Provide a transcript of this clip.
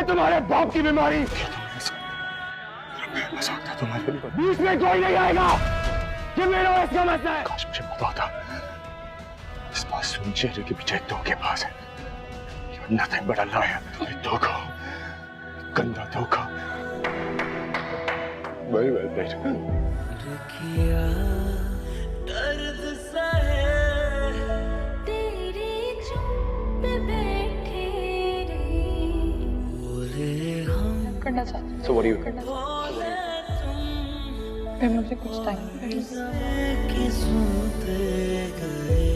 तुम्हारे बाप की बीमारी। बीच में कोई नहीं आएगा। ये मेरा इसका मसला है। काश मुझे पता था इस मासूम चेहरे के पीछे एक धोखे पास है। Nothing but a liar. धोखा, गंदा धोखा। Very well played. दर्द सा है तेरे चुप बैठे रे बोले हम करना चाहती So what do you think? फिर मुझे कुछ टाइम की सुनते गए